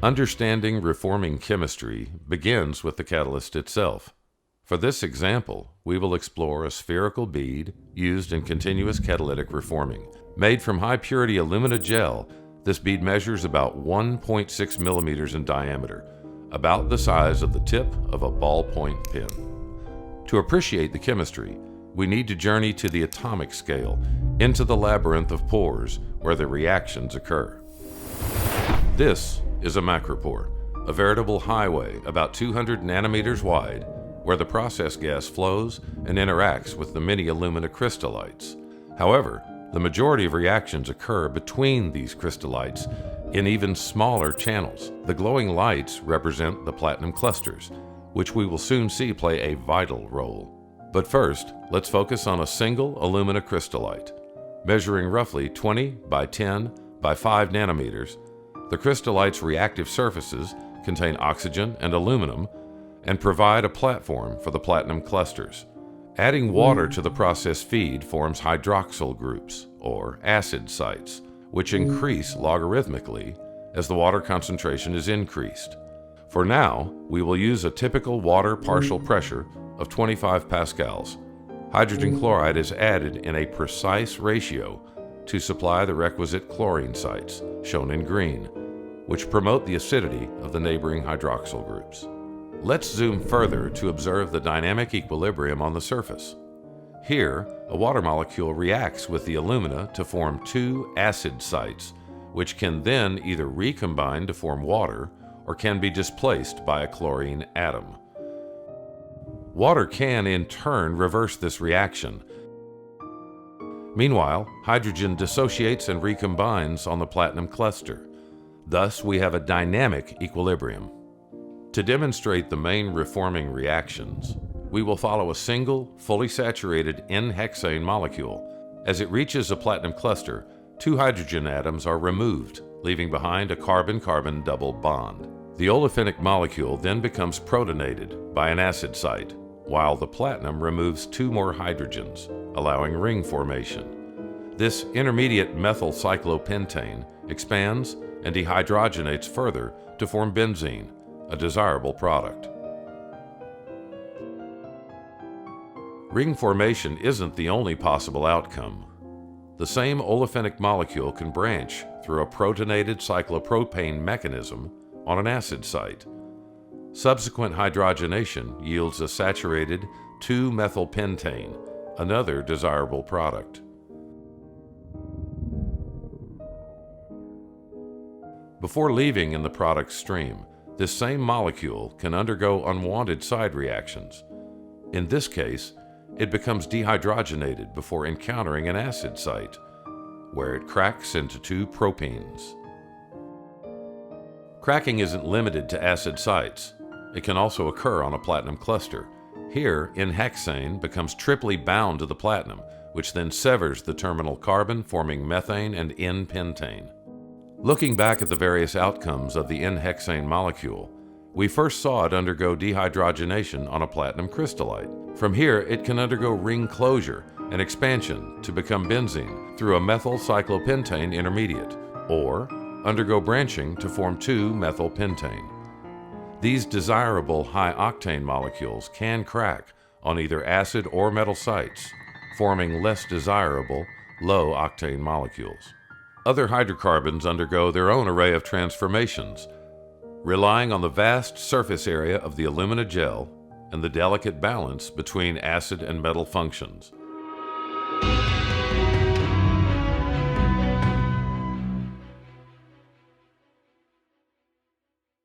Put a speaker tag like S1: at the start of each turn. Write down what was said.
S1: Understanding reforming chemistry begins with the catalyst itself. For this example, we will explore a spherical bead used in continuous catalytic reforming. Made from high-purity alumina gel, this bead measures about 1.6 millimeters in diameter, about the size of the tip of a ballpoint pen. To appreciate the chemistry, we need to journey to the atomic scale, into the labyrinth of pores where the reactions occur. This is a macropore, a veritable highway about 200 nanometers wide, where the process gas flows and interacts with the many alumina crystallites. However, the majority of reactions occur between these crystallites in even smaller channels. The glowing lights represent the platinum clusters, which we will soon see play a vital role. But first, let's focus on a single alumina crystallite. Measuring roughly 20 by 10 by 5 nanometers, the crystallite's reactive surfaces contain oxygen and aluminum and provide a platform for the platinum clusters. Adding water to the process feed forms hydroxyl groups, or acid sites, which increase logarithmically as the water concentration is increased. For now, we will use a typical water partial pressure of 25 pascals. Hydrogen chloride is added in a precise ratio to supply the requisite chlorine sites, shown in green, which promote the acidity of the neighboring hydroxyl groups. Let's zoom further to observe the dynamic equilibrium on the surface. Here, a water molecule reacts with the alumina to form two acid sites, which can then either recombine to form water or can be displaced by a chlorine atom. Water can, in turn, reverse this reaction. Meanwhile, hydrogen dissociates and recombines on the platinum cluster. Thus, we have a dynamic equilibrium. To demonstrate the main reforming reactions, we will follow a single, fully saturated n-hexane molecule. As it reaches a platinum cluster, two hydrogen atoms are removed, leaving behind a carbon-carbon double bond. The olefinic molecule then becomes protonated by an acid site, while the platinum removes two more hydrogens, allowing ring formation. This intermediate methyl cyclopentane expands and dehydrogenates further to form benzene, a desirable product. Ring formation isn't the only possible outcome. The same olefinic molecule can branch through a protonated cyclopropane mechanism on an acid site. Subsequent hydrogenation yields a saturated 2-methylpentane, another desirable product. Before leaving in the product stream, this same molecule can undergo unwanted side reactions. In this case, it becomes dehydrogenated before encountering an acid site, where it cracks into two propenes. Cracking isn't limited to acid sites. It can also occur on a platinum cluster. Here, n-hexane becomes triply bound to the platinum, which then severs the terminal carbon, forming methane and n-pentane. Looking back at the various outcomes of the n-hexane molecule, we first saw it undergo dehydrogenation on a platinum crystallite. From here, it can undergo ring closure and expansion to become benzene through a methyl cyclopentane intermediate, or undergo branching to form 2-methylpentane. These desirable high-octane molecules can crack on either acid or metal sites, forming less desirable low-octane molecules. Other hydrocarbons undergo their own array of transformations, relying on the vast surface area of the alumina gel and the delicate balance between acid and metal functions.